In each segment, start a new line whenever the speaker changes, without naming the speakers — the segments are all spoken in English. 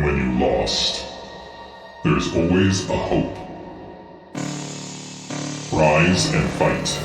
when you lost. There's always a hope. Rise and fight.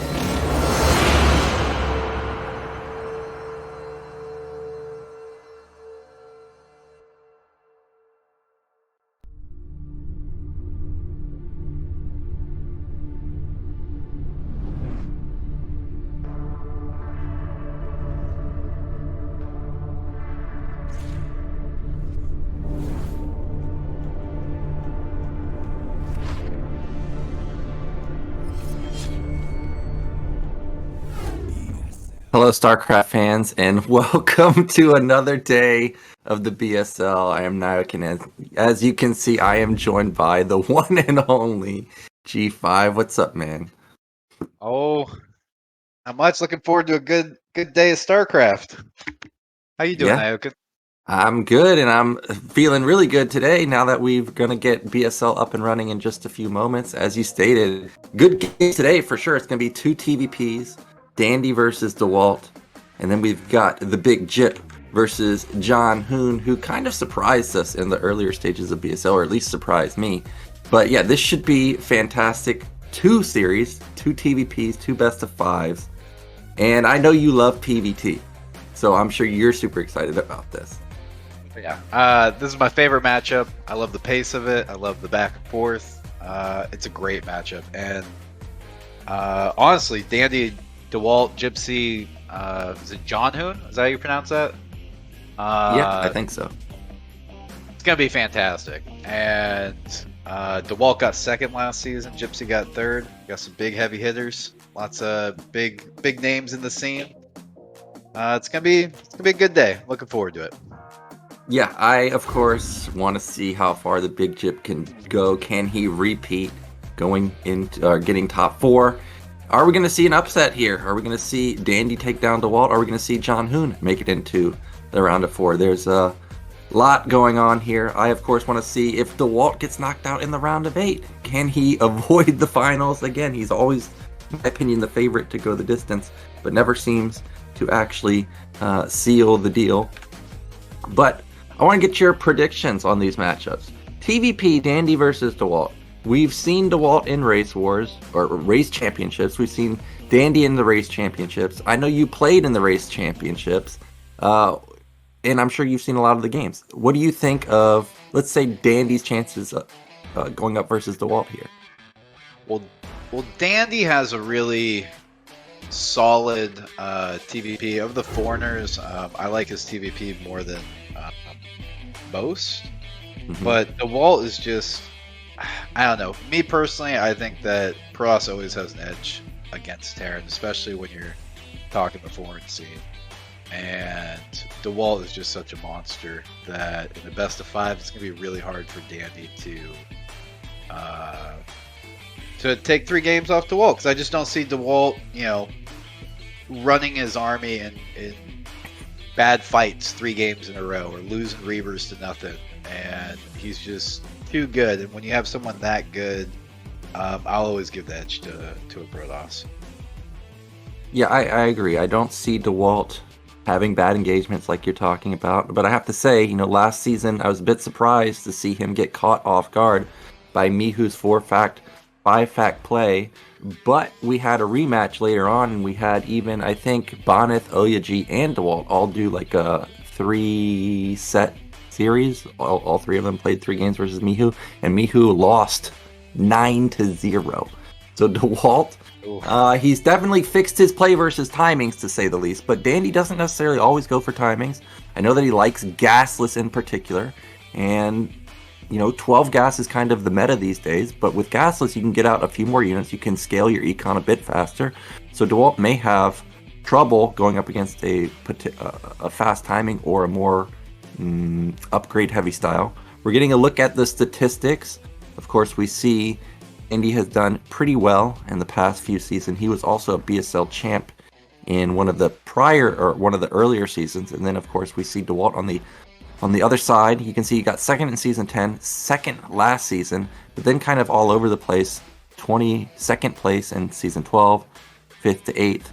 Hello, StarCraft fans, and welcome to another day of the BSL. I am Nayak, and as you can see, I am joined by the one and only G5. What's up, man?
Oh, not much. Looking forward to a good day of StarCraft. How you doing, Nayak?
I'm good, and I'm feeling really good today now that we're going to get BSL up and running in just a few moments. As you stated, good game today for sure. It's going to be 2 TVPs. Dandy versus Dewalt, and then we've got the Big Jip versus John Hoon, who kind of surprised us in the earlier stages of BSL, or at least surprised me. But yeah, this should be fantastic. 2 series, 2 TVPs, 2 best of 5s, and I know you love PvT, so I'm sure you're super excited about this.
Yeah, this is my favorite matchup. I love the pace of it. I love the back and forth. It's a great matchup, and honestly, Dandy, Dewalt, Gypsy, is it John Hoon? Is that how you pronounce that?
Yeah, I think so.
It's going to be fantastic. And Dewalt got second last season. Gypsy got third. Got some big heavy hitters. Lots of big names in the scene. It's gonna be a good day. Looking forward to it.
Yeah, I of course want to see how far the Big Jip can go. Can he repeat going into getting top 4? Are we going to see an upset here? Are we going to see Dandy take down Dewalt? Are we going to see John Hoon make it into the round of 4? There's a lot going on here. I, of course, want to see if Dewalt gets knocked out in the round of 8. Can he avoid the finals? Again, he's always, in my opinion, the favorite to go the distance, but never seems to actually seal the deal. But I want to get your predictions on these matchups. TVP, Dandy versus Dewalt. We've seen Dewalt in race wars, or race championships. We've seen Dandy in the race championships. I know you played in the race championships, and I'm sure you've seen a lot of the games. What do you think of, let's say, Dandy's chances of going up versus Dewalt here?
Well, Dandy has a really solid TVP. Of the foreigners, I like his TVP more than most. Mm-hmm. But Dewalt is just... I don't know. Me personally, I think that Protoss always has an edge against Terran, especially when you're talking the foreign scene. And Dewalt is just such a monster that in the best of 5, it's going to be really hard for Dandy to take 3 games off Dewalt, because I just don't see Dewalt, running his army in bad fights 3 games in a row or losing Reavers to nothing. And he's just too good, and when you have someone that good, I'll always give the edge to a Protoss.
Yeah, I agree. I don't see Dewalt having bad engagements like you're talking about, but I have to say, last season I was a bit surprised to see him get caught off guard by Mihu's 4-fact, 5-fact play, but we had a rematch later on, and we had even, I think, Boneth, Oyaji, and Dewalt all do like a 3-set series. All 3 of them played 3 games versus Mihu, and Mihu lost 9-0. So Dewalt, he's definitely fixed his play versus timings, to say the least, but Dandy doesn't necessarily always go for timings. I know that he likes gasless in particular, and 12 gas is kind of the meta these days, but with gasless you can get out a few more units, you can scale your econ a bit faster, so Dewalt may have trouble going up against a fast timing or a more upgrade heavy style. We're getting a look at the statistics. Of course, we see Indy has done pretty well in the past few seasons. He was also a BSL champ in one of the earlier seasons, and then of course we see Dewalt on the other side. You can see he got second in season 10, second last season, but then kind of all over the place. 22nd place in season 12, 5th to 8th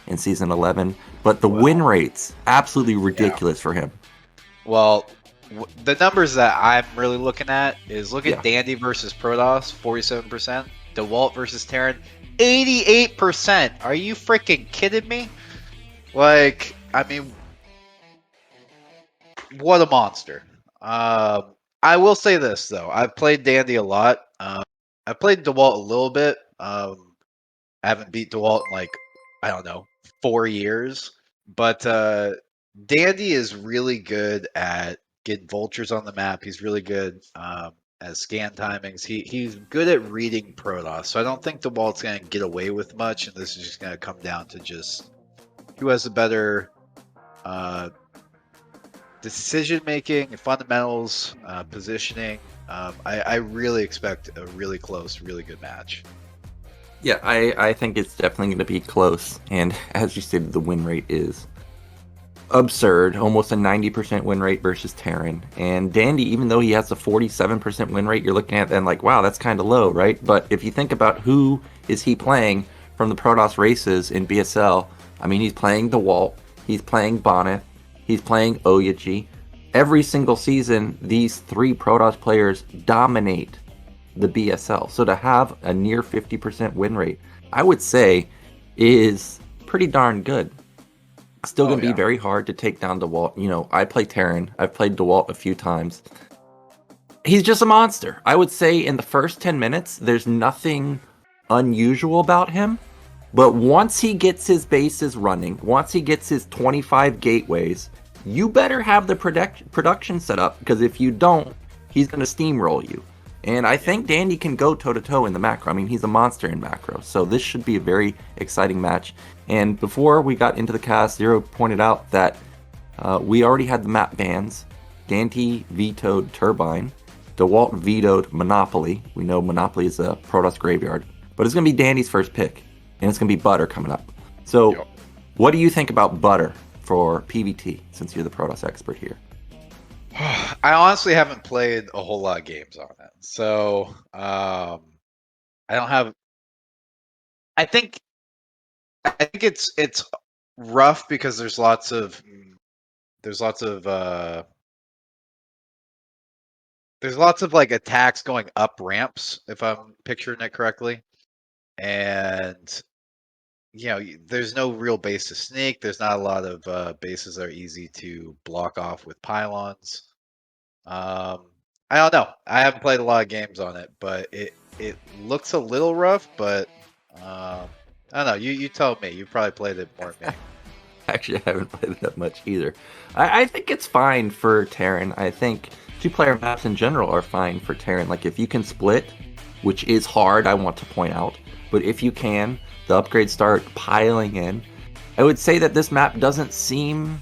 in season 11. But the win rates, absolutely ridiculous for him.
Well, the numbers that I'm really looking at is look at
Yeah.
Dandy versus Protoss, 47%. Dewalt versus Terran, 88%. Are you freaking kidding me? Like, I mean, what a monster. I will say this though. I've played Dandy a lot. I played Dewalt a little bit. I haven't beat Dewalt in like, I don't know, 4 years. But Dandy is really good at getting vultures on the map. He's really good at scan timings. He's good at reading Protoss. So I don't think Dewalt's going to get away with much, and this is just going to come down to just who has the better decision making, fundamentals, positioning. I really expect a really close, really good match.
Yeah, I think it's definitely going to be close. And as you stated, the win rate is absurd. Almost a 90% win rate versus Terran. And Dandy, even though he has a 47% win rate, you're looking at and like, wow, that's kind of low, right? But if you think about who is he playing from the Protoss races in BSL, I mean, he's playing Dewalt, he's playing Bonnet, he's playing Oyaji. Every single season, these three Protoss players dominate the BSL. So to have a near 50% win rate, I would say is pretty darn good. Still going to be very hard to take down Dewalt. You know, I play Terran. I've played Dewalt a few times. He's just a monster. I would say in the first 10 minutes, there's nothing unusual about him. But once he gets his bases running, once he gets his 25 gateways, you better have the production set up, because if you don't, he's going to steamroll you. And I think Dandy can go toe-to-toe in the macro. I mean, he's a monster in macro. So this should be a very exciting match. And before we got into the cast, Zero pointed out that we already had the map bans. Dandy vetoed Turbine. Dewalt vetoed Monopoly. We know Monopoly is a Protoss graveyard. But it's going to be Dandy's first pick. And it's going to be Butter coming up. So what do you think about Butter for PvT, since you're the Protoss expert here?
I honestly haven't played a whole lot of games on it, so I don't have. I think it's rough because there's lots of like attacks going up ramps, if I'm picturing it correctly, and you know there's no real base to sneak. There's not a lot of bases that are easy to block off with pylons. I don't know. I haven't played a lot of games on it, but it looks a little rough. But I don't know. You tell me. You probably played it more than me.
Actually, I haven't played it that much either. I think it's fine for Terran. I think two-player maps in general are fine for Terran. Like, if you can split, which is hard, I want to point out, but if you can, the upgrades start piling in. I would say that this map doesn't seem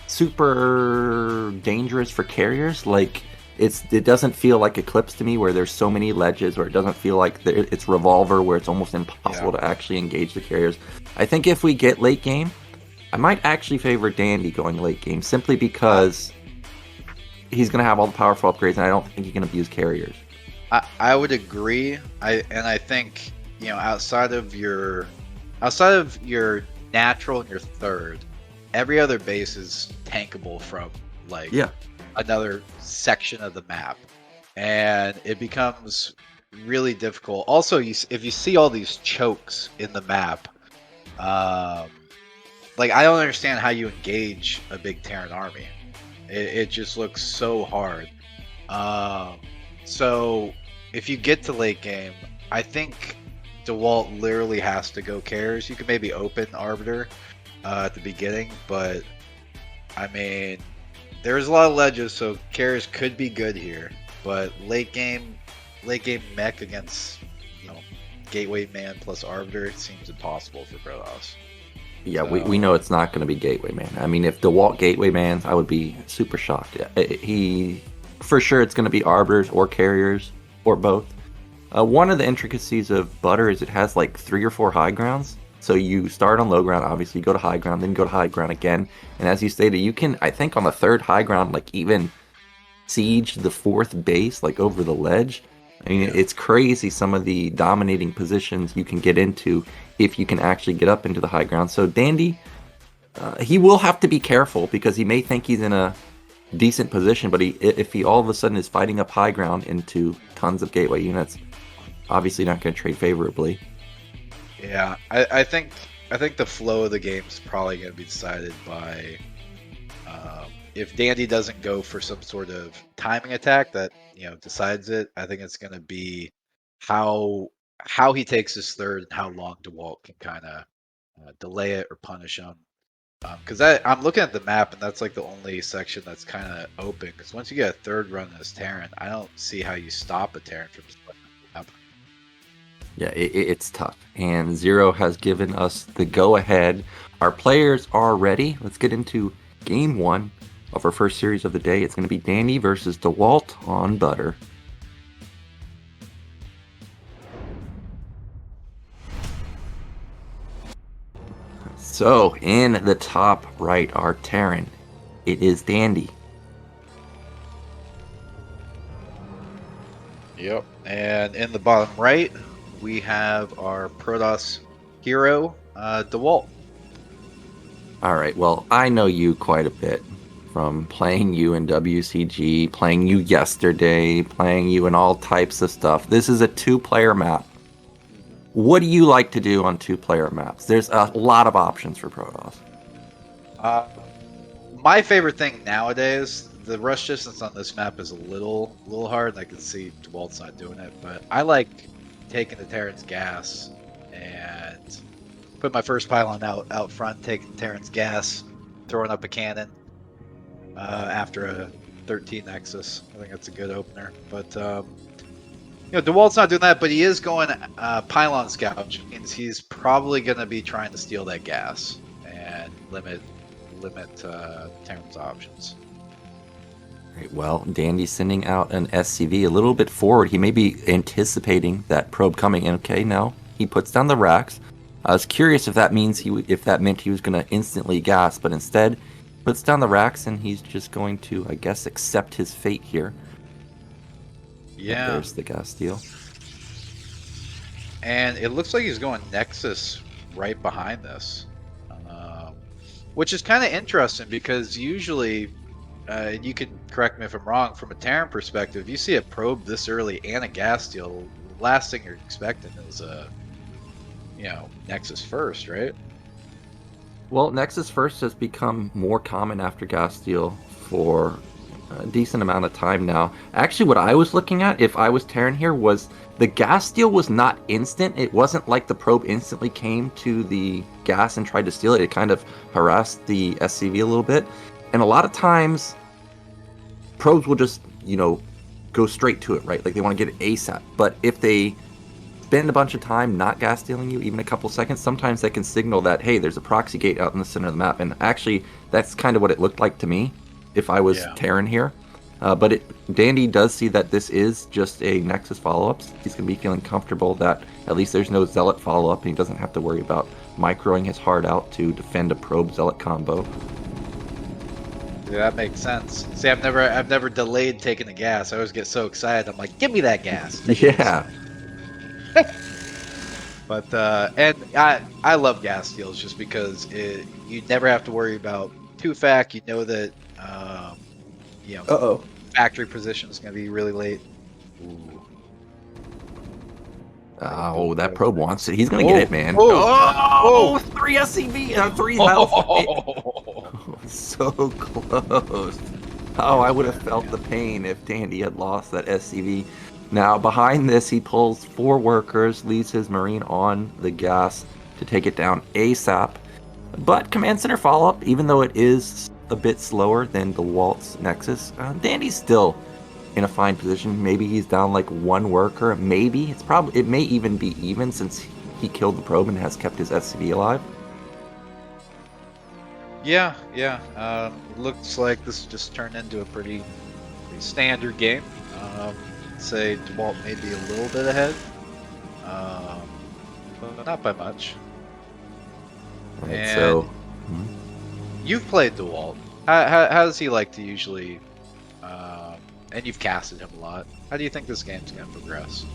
super dangerous for carriers. Like, it doesn't feel like Eclipse to me, where there's so many ledges, or it doesn't feel like it's Revolver, where it's almost impossible to actually engage the carriers. I think if we get late game, I might actually favor Dandy going late game, simply because he's going to have all the powerful upgrades, and I don't think he can abuse carriers.
I would agree. I think, you know, outside of your natural and your third, every other base is tankable from like another section of the map, and it becomes really difficult. Also, if you see all these chokes in the map, like, I don't understand how you engage a big Terran army. It just looks so hard. So if you get to late game, I think Dewalt literally has to go carriers. You can maybe open Arbiter at the beginning, but I mean, there's a lot of ledges, so carriers could be good here. But late game mech against, you know, Gateway Man plus Arbiter seems impossible for Protoss.
Yeah, we know it's not going to be Gateway Man. I mean, if Dewalt Gateway Man, I would be super shocked. For sure, it's going to be Arbiters or Carriers or both. One of the intricacies of Butter is it has like 3 or 4 high grounds. So you start on low ground, obviously, you go to high ground, then go to high ground again. And as you stated, you can, I think on the 3rd high ground, like even siege the 4th base, like over the ledge. I mean, it's crazy some of the dominating positions you can get into if you can actually get up into the high ground. So Dandy, he will have to be careful, because he may think he's in a decent position, but if he all of a sudden is fighting up high ground into tons of gateway units, obviously not going to trade favorably.
Yeah, I think the flow of the game is probably going to be decided by if Dandy doesn't go for some sort of timing attack that decides it. I think it's going to be how he takes his third and how long Dewalt can kind of delay it or punish him. Because I'm looking at the map and that's like the only section that's kind of open. Because once you get a third run as Terran, I don't see how you stop a Terran from splitting the map.
Yeah, it's tough. And Zero has given us the go-ahead. Our players are ready. Let's get into game 1 of our first series of the day. It's going to be Dandy versus Dewalt on Butter. So, in the top right, our Terran. It is Dandy.
Yep. And in the bottom right, we have our Protoss hero, Dewalt.
All right, well, I know you quite a bit from playing you in WCG, playing you yesterday, playing you in all types of stuff. This is a 2-player map. What do you like to do on 2-player maps? There's a lot of options for Protoss.
My favorite thing nowadays, the rush distance on this map is a little hard. I can see Dewalt's not doing it, but I like taking the Terran's gas and put my first pylon out front, taking Terran's gas, throwing up a cannon after a 13 Nexus. I think that's a good opener. But Dewalt's not doing that, but he is going pylon scout, which means he's probably going to be trying to steal that gas and limit Terran's options.
Right, well, Dandy's sending out an SCV a little bit forward. He may be anticipating that probe coming in. Okay, now he puts down the racks. I was curious if that meant he was going to instantly gas, but instead puts down the racks and he's just going to, I guess, accept his fate here.
Yeah.
There's the gas steal.
And it looks like he's going Nexus right behind this, which is kind of interesting because usually, and you can correct me if I'm wrong, from a Terran perspective, you see a probe this early and a gas steal, the last thing you're expecting is a Nexus first, right?
Well, Nexus first has become more common after gas steal for a decent amount of time now. Actually, what I was looking at, if I was Terran here, was the gas steal was not instant. It wasn't like the probe instantly came to the gas and tried to steal it. It kind of harassed the SCV a little bit. And a lot of times, probes will just, go straight to it, right? Like they want to get it ASAP. But if they spend a bunch of time not gas stealing you, even a couple seconds, sometimes that can signal that, hey, there's a proxy gate out in the center of the map. And actually, that's kind of what it looked like to me if I was Terran here. But Dandy does see that this is just a Nexus follow-up. He's going to be feeling comfortable that at least there's no Zealot follow-up, and he doesn't have to worry about microing his heart out to defend a probe Zealot combo.
Yeah, that makes sense. See, I've never delayed taking the gas. I always get so excited. I'm like, give me that gas.
Yeah.
But and I love gas steals just because you never have to worry about 2-fac. You know that factory position is going to be really late. Ooh.
Oh, that probe wants it. He's going to get it, man.
Oh,
3 SCV, 3 health. So close. Oh, I would have felt the pain if Dandy had lost that SCV. Now, behind this, he pulls 4 workers, leaves his Marine on the gas to take it down ASAP. But Command Center follow-up, even though it is a bit slower than the Waltz Nexus, Dandy's still in a fine position. Maybe he's down like 1 worker. Maybe. It may even be even since he killed the probe and has kept his SCV alive.
Yeah. Looks like this just turned into a pretty standard game. Say Dewalt may be a little bit ahead, but not by much.
Right,
and
so
you've played Dewalt. How does he like to usually? And you've casted him a lot. How do you think this game's going to progress?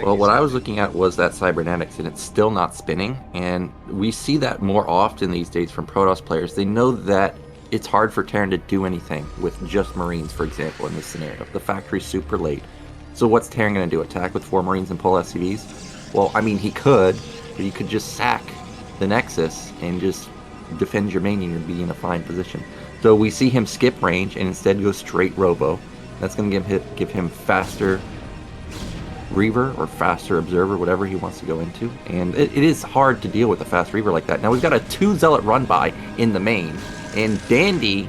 Well, what I was looking at was that Cybernetics, and it's still not spinning. And we see that more often these days from Protoss players. They know that it's hard for Terran to do anything with just Marines, for example, in this scenario. The factory's super late. So what's Terran going to do? Attack with 4 Marines and pull SCVs? Well, I mean, he could, but you could just sack the Nexus and just defend your main and you'd be in a fine position. So we see him skip range and instead go straight Robo. That's going to give him faster Reaver or faster Observer, whatever he wants to go into. And it is hard to deal with a fast Reaver like that. Now we've got a 2 Zealot run by in the main. And Dandy,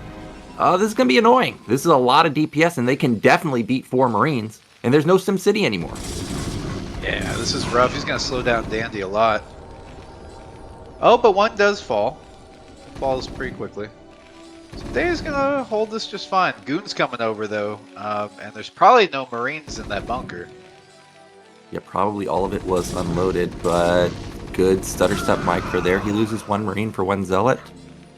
this is going to be annoying. This is a lot of DPS and they can definitely beat 4 Marines. And there's no SimCity anymore.
Yeah, this is rough. He's going to slow down Dandy a lot. Oh, but one does fall. Falls pretty quickly. So Dandy's going to hold this just fine. Goon's coming over, though. And there's probably no Marines in that bunker.
Yeah, probably all of it was unloaded, but good stutter step micro there. He loses 1 Marine for 1 Zealot,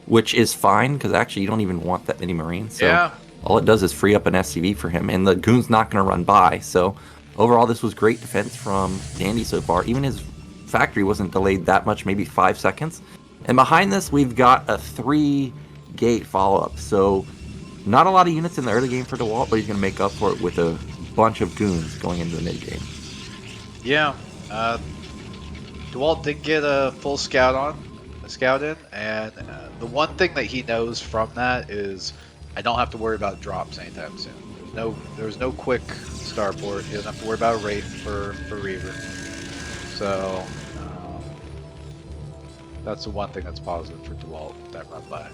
which is fine, because actually you don't even want that many Marines. So
yeah.
All it does is free up an SCV for him, and the Goon's not going to run by. So overall, this was great defense from Dandy so far. Even his factory wasn't delayed that much, maybe 5 seconds. And behind this, we've got a 3-gate follow-up. So not a lot of units in the early game for Dewalt, but he's going to make up for it with a bunch of Goons going into the mid game.
Yeah. Dewalt did get a full scout in, and the one thing that he knows from that is I don't have to worry about drops anytime soon. There's no quick starport. He doesn't have to worry about a Wraith for Reaver. So that's the one thing that's positive for Dewalt that run by.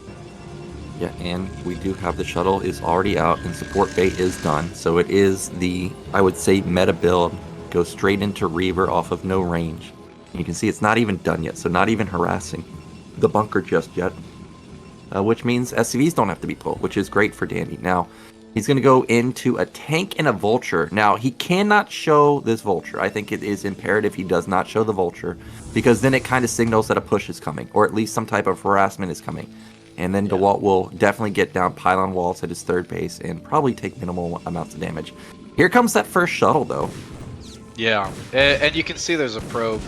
Yeah, and we do have the shuttle is already out and support bait is done. So it is the, I would say, meta build. Go straight into Reaver off of no range. And you can see it's not even done yet, so not even harassing the bunker just yet. Which means SCVs don't have to be pulled, which is great for Dandy. Now, he's going to go into a tank and a vulture. Now, he cannot show this vulture. I think it is imperative he does not show the vulture, because then it kind of signals that a push is coming, or at least some type of harassment is coming. And then Dewalt will definitely get down pylon walls at his third base and probably take minimal amounts of damage. Here comes that first shuttle, though.
Yeah, and you can see there's a probe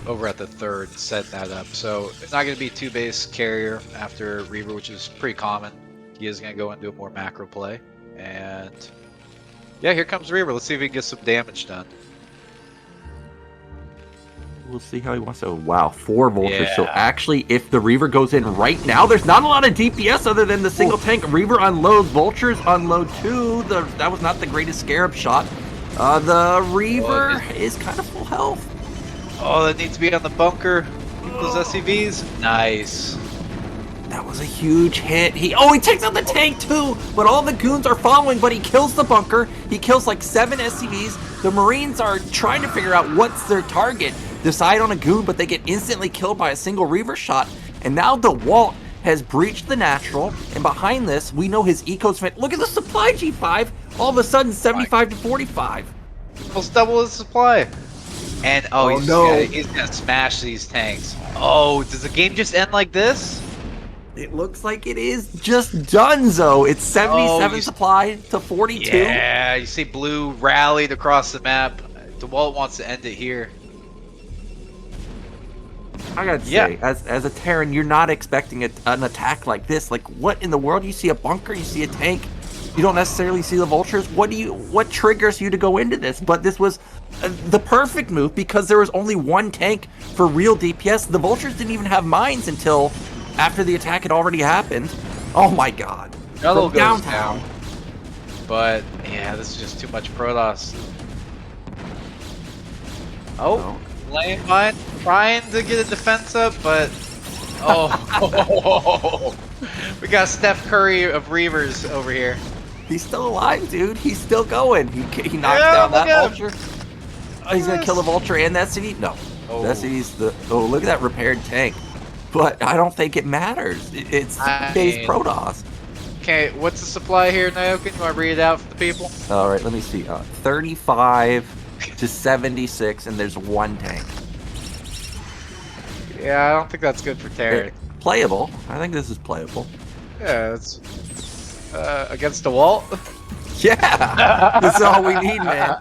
over at the third setting that up. So it's not going to be 2-base carrier after Reaver, which is pretty common. He is going to go into a more macro play. And yeah, here comes Reaver. Let's see if we can get some damage done.
We'll see how he wants to. Wow, 4 vultures.
Yeah.
So actually, if the Reaver goes in right now, there's not a lot of DPS other than the single tank. Reaver unloads, vultures unload too. That was not the greatest scarab shot. The Reaver is kind of full health.
Oh, that needs to be on the bunker. Those SCVs. Nice.
That was a huge hit. He takes out the tank too, but all the goons are following, but he kills the bunker. He kills like 7 SCVs. The Marines are trying to figure out what's their target. Decide on a goon, but they get instantly killed by a single Reaver shot. And now Dewalt has breached the natural, and behind this, we know his eco's fit. Look at the supply, G5. All of a sudden, 75 to 45.
Almost double his supply. And he's gonna smash these tanks. Oh, does the game just end like this?
It looks like it is just donezo. It's 77 supply to 42.
Yeah, you see blue rallied across the map. Dewalt wants to end it here.
I gotta say, as a Terran, you're not expecting an attack like this. Like, what in the world? You see a bunker, you see a tank, you don't necessarily see the vultures. What triggers you to go into this? But this was the perfect move because there was only 1 tank for real DPS. The vultures didn't even have mines until after the attack had already happened. Oh my god.
Another goes down. But yeah, this is just too much Protoss. Oh. Laying mine, trying to get a defense up, but we got Steph Curry of Reavers over here.
He's still alive, dude. He's still going. He knocks down that vulture. Oh, he's gonna kill the vulture and that SCV? No, that SCV's look at that repaired tank. But I don't think it matters. It's base Protoss.
Okay, what's the supply here, Naoki? You want to read it out for the people?
All right, let me see. 35 to 76, and there's 1 tank.
Yeah, I don't think that's good for Terran.
Playable. I think this is playable.
Yeah, it's against Dewalt.
Yeah, that's all we need, man.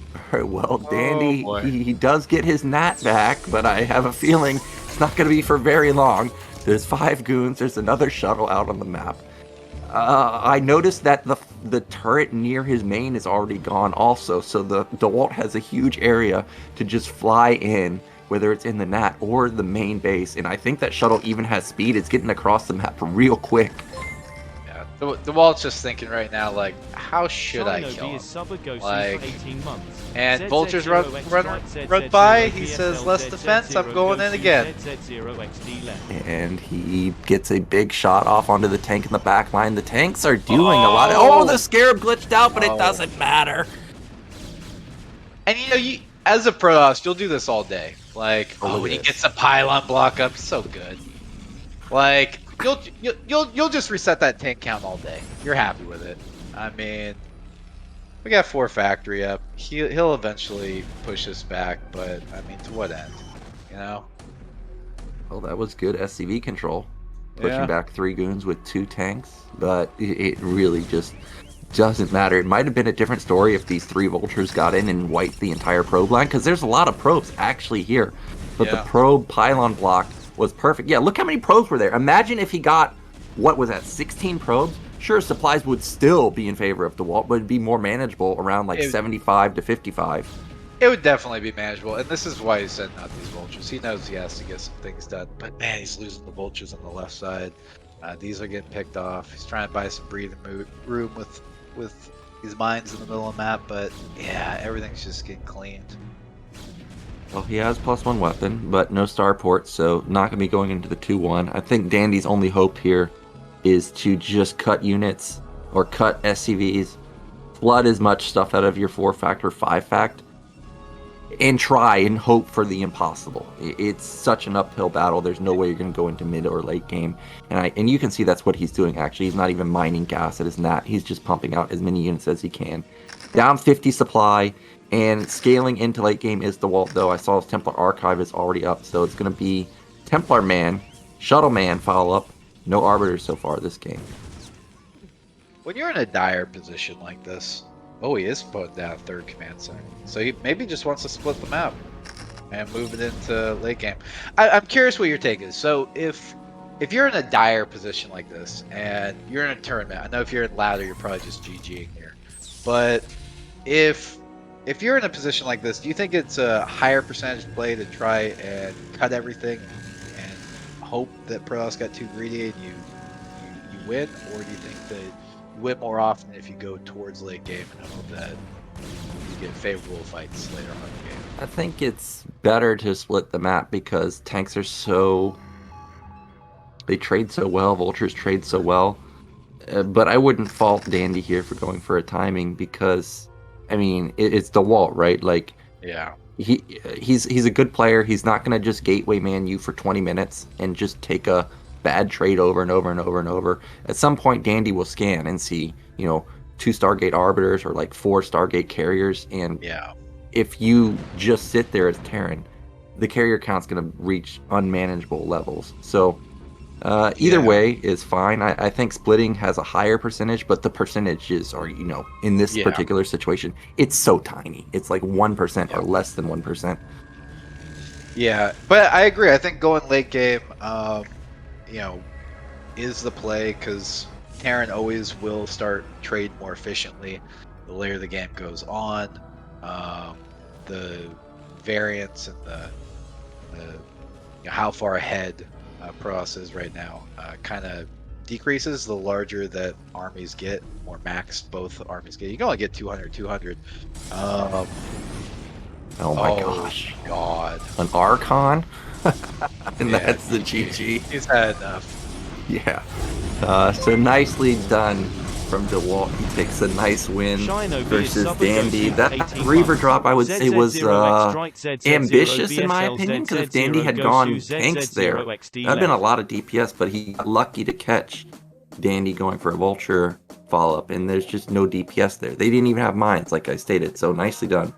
All right, well, Dandy, he does get his Nat back, but I have a feeling it's not going to be for very long. There's 5 goons. There's another shuttle out on the map. I noticed that the turret near his main is already gone also, so the Dewalt has a huge area to just fly in, whether it's in the nat or the main base, and I think that shuttle even has speed. It's getting across the map real quick.
Yeah, the Walt's just thinking right now, like, how should I kill him? Like, and Vultures run by. He says, "Less defense. I'm going in again."
And he gets a big shot off onto the tank in the back line. The tanks are doing a lot of. Oh, the Scarab glitched out, but it doesn't matter.
And you as a Protoss, you'll do this all day. Like, when he gets a pylon block up, so good. Like, you'll just reset that tank count all day. You're happy with it. I mean, we got 4 factory up. He'll eventually push us back, but I mean, to what end? You know?
Well, that was good SCV control, pushing back 3 goons with 2 tanks, but it really just doesn't matter. It might have been a different story if these 3 vultures got in and wiped the entire probe line, because there's a lot of probes actually here, but the probe pylon block was perfect. Yeah, look how many probes were there. Imagine if he got, what was that, 16 probes? Sure, supplies would still be in favor of Dewalt, but it'd be more manageable around like 75 to 55.
It would definitely be manageable, and this is why he's sending out these vultures. He knows he has to get some things done, but man, he's losing the vultures on the left side. These are getting picked off. He's trying to buy some breathing room with these mines in the middle of the map, but yeah, everything's just getting cleaned.
Well, he has +1 weapon, but no starport, so not going to be going into the 2-1. I think Dandy's only hope here is to just cut units or cut SCVs, flood as much stuff out of your 4-fact or 5-fact, and try and hope for the impossible. It's such an uphill battle. There's no way you're going to go into mid or late game. And you can see that's what he's doing, actually. He's not even mining gas at his nat. He's just pumping out as many units as he can. Down 50 supply, and scaling into late game is Dewalt, though. I saw his Templar Archive is already up, so it's going to be Templar Man, Shuttle Man follow-up. No Arbiters so far this game.
When you're in a dire position like this, he is putting down a 3rd command center. So he maybe just wants to split the map and move it into late game. I'm curious what your take is. So if you're in a dire position like this and you're in a tournament, I know if you're in ladder, you're probably just GGing here. But if you're in a position like this, do you think it's a higher percentage play to try and cut everything and hope that Protoss got too greedy and you win, or do you think that you win more often if you go towards late game and hope that you get favorable fights later on in the game?
I think it's better to split the map because tanks are they trade so well, vultures trade so well. But I wouldn't fault Dandy here for going for a timing because, I mean, it's Dewalt, right? Like,
yeah,
he's a good player. He's not gonna just gateway man you for 20 minutes and just take a bad trade over and over and over and over. At some point, Dandy will scan and see, 2 Stargate Arbiters or like 4 Stargate Carriers, and if you just sit there as Terran, the carrier count's gonna reach unmanageable levels. So either way is fine. I think splitting has a higher percentage, but the percentages are, in this particular situation, it's so tiny. It's like 1% or less than 1%.
Yeah, but I agree. I think going late game, is the play because Terran always will start trade more efficiently the later the game goes on. The variance and the how far ahead Protoss is right now kind of decreases the larger that armies get, more max both armies get. You can only get 200. Oh
my gosh.
God.
An Archon? And that's the GG.
He's had enough.
Yeah. So nicely done from Dewalt. He takes a nice win versus Dandy. That Reaver drop, I would say, was ambitious in my opinion, because if Dandy had gone tanks there, that'd been a lot of DPS, but he got lucky to catch Dandy going for a Vulture follow-up, and there's just no DPS there. They didn't even have mines, like I stated, so nicely done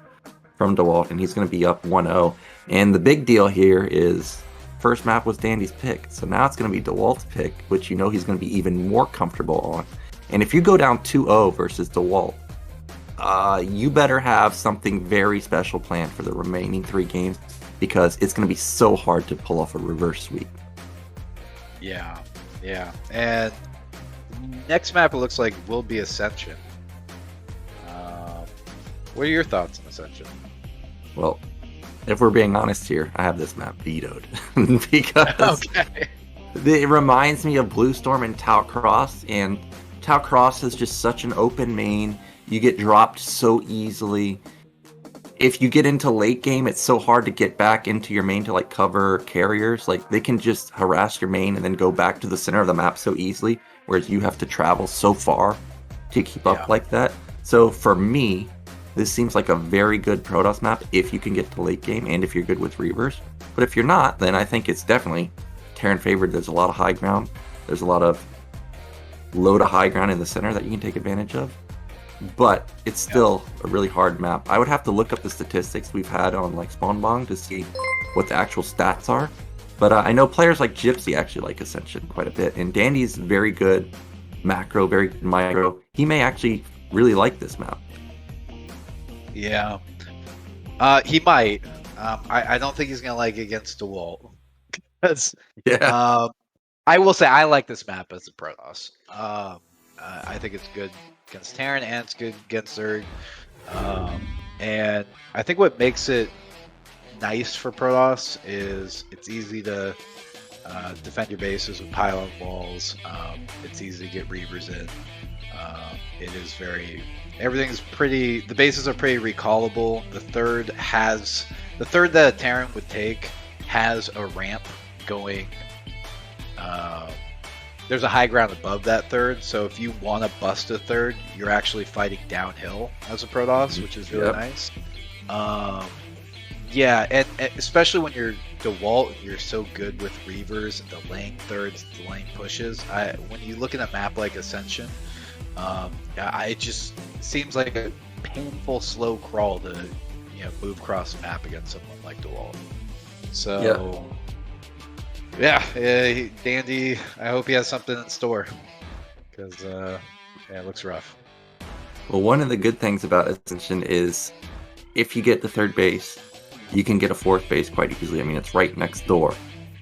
from Dewalt, and he's going to be up 1-0. And the big deal here is first map was Dandy's pick, so now it's going to be Dewalt's pick, which he's going to be even more comfortable on. And if you go down 2-0 versus Dewalt, you better have something very special planned for the remaining 3 games, because it's going to be so hard to pull off a reverse sweep.
Yeah, yeah. And next map it looks like will be Ascension. What are your thoughts on Ascension?
Well, if we're being honest here, I have this map vetoed because
Okay.
it reminds me of Blue Storm and Tau Cross, and Tau Cross is just such an open main. You get dropped so easily. If you get into late game, it's so hard to get back into your main to like cover carriers. Like they can just harass your main and then go back to the center of the map so easily, whereas you have to travel so far to keep up like that. So for me, this seems like a very good Protoss map if you can get to late game and if you're good with Reavers. But if you're not, then I think it's definitely Terran favored. There's a lot of high ground. There's a lot of low to high ground in the center that you can take advantage of. But it's still a really hard map. I would have to look up the statistics we've had on like Spawnbong to see what the actual stats are. But I know players like Gypsy actually like Ascension quite a bit. And Dandy's very good macro, very good micro. He may actually really like this map.
Yeah. He might. I don't think he's gonna like it against Dewalt.
Yeah.
I will say I like this map as a Protoss. I think it's good against Terran and it's good against Zerg. And I think what makes it nice for Protoss is it's easy to defend your bases with pylon walls. It's easy to get Reavers in. It is very everything's pretty. The bases are pretty recallable. The third that a Terran would take has a ramp going. There's a high ground above that third, so if you want to bust a third, you're actually fighting downhill as a Protoss, which is really nice. Yeah, and especially when you're Dewalt, you're so good with Reavers, the lane thirds, the lane pushes. When you look at a map like Ascension, it just seems like a painful slow crawl to move across the map against someone like Dewalt. So yeah, Dandy, I hope he has something in store because it looks rough.
Well, one of the good things about Ascension is if you get the third base, you can get a fourth base quite easily. I mean, it's right next door.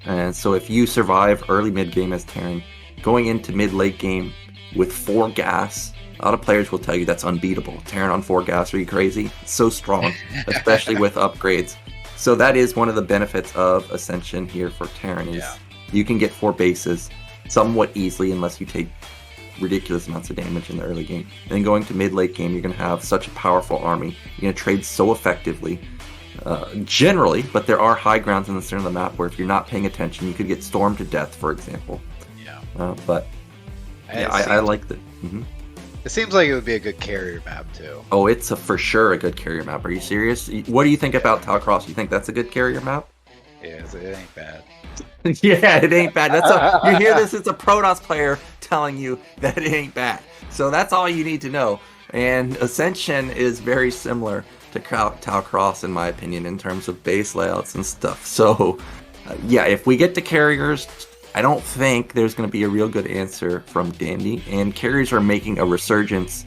And so if you survive early mid game as Terran, going into mid late game with 4 gas, a lot of players will tell you that's unbeatable. Terran on 4 gas, are you crazy? It's so strong, especially with upgrades. So that is one of the benefits of Ascension here for Terran is you can get 4 bases somewhat easily unless you take ridiculous amounts of damage in the early game. And then going to mid-late game, you're going to have such a powerful army. You're going to trade so effectively, generally, but there are high grounds in the center of the map where if you're not paying attention, you could get stormed to death, for example. I like that.
It seems like it would be a good carrier map too.
Oh, it's for sure a good carrier map. Are you serious? What do you think about Tau Cross? You think that's a good carrier map?
Yeah, it ain't bad.
Yeah, it ain't bad. You hear this? It's a Protoss player telling you that it ain't bad. So that's all you need to know. And Ascension is very similar to Tau Cross, in my opinion, in terms of base layouts and stuff. So, if we get to carriers, I don't think there's going to be a real good answer from Dandy. And carriers are making a resurgence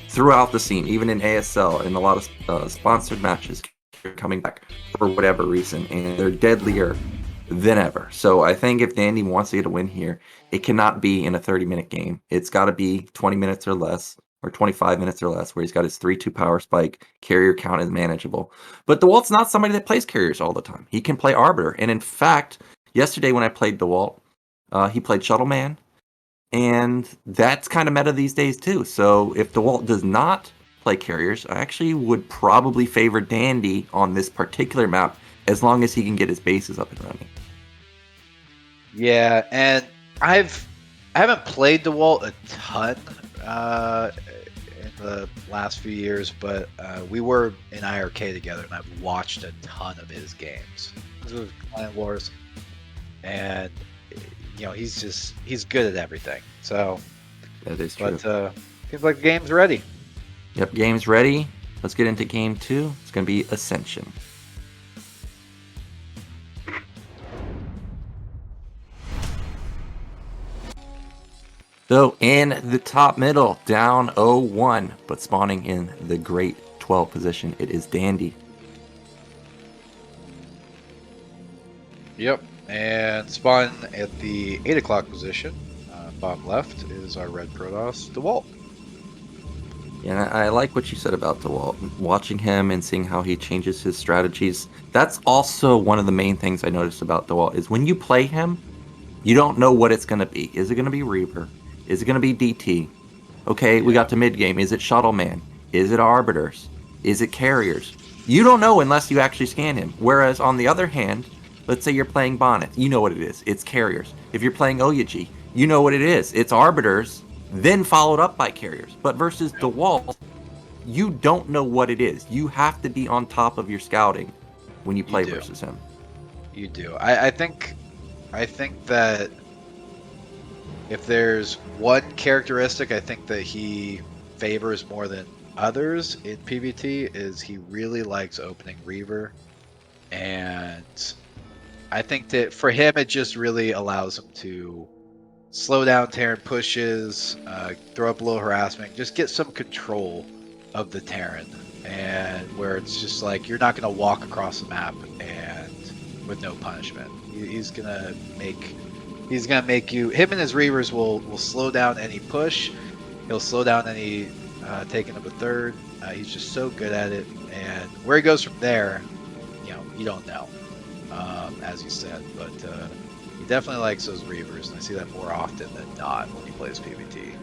throughout the scene, even in ASL, in a lot of sponsored matches. They're coming back for whatever reason, and they're deadlier than ever. So I think if Dandy wants to get a win here, it cannot be in a 30-minute game. It's got to be 20 minutes or less, or 25 minutes or less, where he's got his 3-2 power spike, carrier count is manageable. But DeWalt's not somebody that plays carriers all the time. He can play Arbiter. And in fact, yesterday when I played DeWalt, he played Shuttle Man, and that's kind of meta these days too. So if DeWalt does not play carriers, I actually would probably favor Dandy on this particular map as long as he can get his bases up and running.
Yeah, and I haven't played DeWalt a ton in the last few years, but we were in IRK together, and I've watched a ton of his games. With Client Wars, and he's good at everything. So
that is true.
But seems like the game's ready.
Yep, game's ready. Let's get into game 2. It's going to be Ascension. So in the top middle, down 0-1, but spawning in the great 12 position, it is Dandy.
Yep. And spawn at the 8 o'clock position, bottom left, is our red Protoss, Dewalt.
Yeah, I like what you said about Dewalt. Watching him and seeing how he changes his strategies. That's also one of the main things I noticed about Dewalt is when you play him, you don't know what it's going to be. Is it going to be Reaver? Is it going to be DT? Okay, we got to mid game. Is it Shuttle Man? Is it Arbiters? Is it Carriers? You don't know unless you actually scan him. Whereas on the other hand, let's say you're playing Bonnet. You know what it is. It's Carriers. If you're playing Oyaji, you know what it is. It's Arbiters, then followed up by Carriers. But versus DeWalt, you don't know what it is. You have to be on top of your scouting when you play versus him.
You do. I think that if there's one characteristic I think that he favors more than others in PvT is he really likes opening Reaver, and I think that for him it just really allows him to slow down Terran pushes, throw up a little harassment, just get some control of the Terran, and where it's just like you're not going to walk across the map and with no punishment. He's gonna make you. Him and his Reavers will slow down any push. He'll slow down any taking up a third. He's just so good at it, and where he goes from there, you don't know, as you said, but he definitely likes those Reavers, and I see that more often than not when he plays PvT.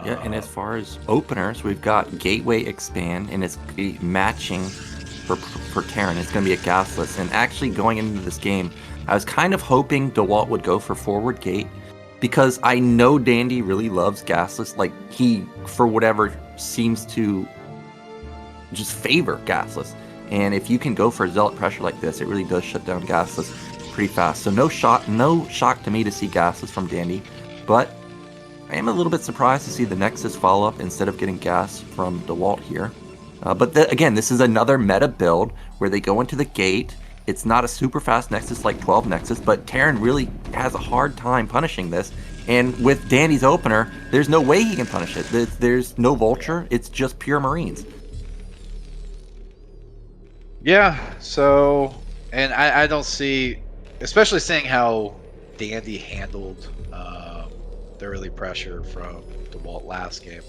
Yeah, and as far as openers, we've got Gateway Expand, and it's matching for Terran. It's going to be a gasless, and actually going into this game, I was kind of hoping Dewalt would go for forward gate, because I know Dandy really loves gasless. Like, he, for whatever, seems to just favor gasless. And if you can go for zealot pressure like this, it really does shut down gasless pretty fast. So no shock to me to see gasless from Dandy, but I am a little bit surprised to see the Nexus follow up instead of getting gas from Dewalt here. But again, this is another meta build where they go into the gate. It's not a super fast Nexus like 12 Nexus, but Terran really has a hard time punishing this. And with Dandy's opener, there's no way he can punish it. There's no Vulture. It's just pure Marines.
Yeah, so, and I don't see, especially seeing how Dandy handled the early pressure from DeWalt last game.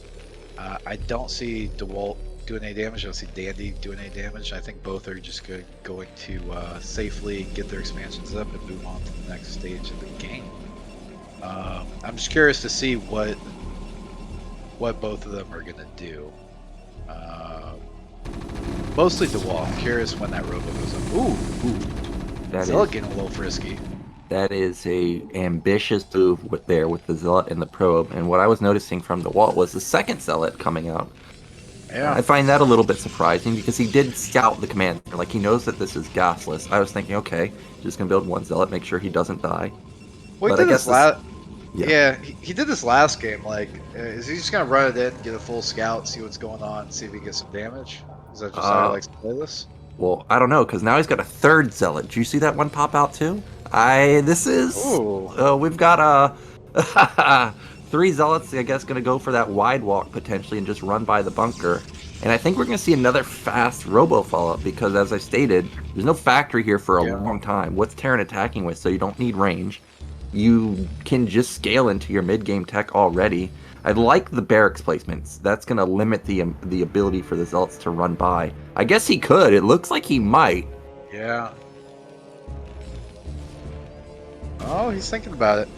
I don't see DeWalt doing any damage. I don't see Dandy doing any damage. I think both are just going to safely get their expansions up and move on to the next stage of the game. I'm just curious to see what both of them are going to do. Mostly DeWalt. I'm curious when that robo goes up. Ooh. Zealot getting a little frisky.
That is a ambitious move with the Zealot and the Probe. And what I was noticing from DeWalt was the second Zealot coming out.
Yeah.
I find that a little bit surprising because he did scout the command. Like, he knows that this is gasless. I was thinking, okay, just gonna build one Zealot, make sure he doesn't die.
Well,
but
he did this last game. Like, is he just gonna run it in, get a full scout, see what's going on, see if he gets some damage? Is that just how he likes to play this?
Well, I don't know, because now he's got a third Zealot. Did you see that one pop out too? We've got 3 Zealots, I guess, going to go for that wide walk potentially and just run by the bunker. And I think we're going to see another fast robo follow-up because, as I stated, there's no factory here for a long time. What's Terran attacking with? So you don't need range. You can just scale into your mid-game tech already. I like the barracks placements. That's going to limit the ability for the Zealots to run by. I guess he could. It looks like he might.
Yeah. Oh, he's thinking about it.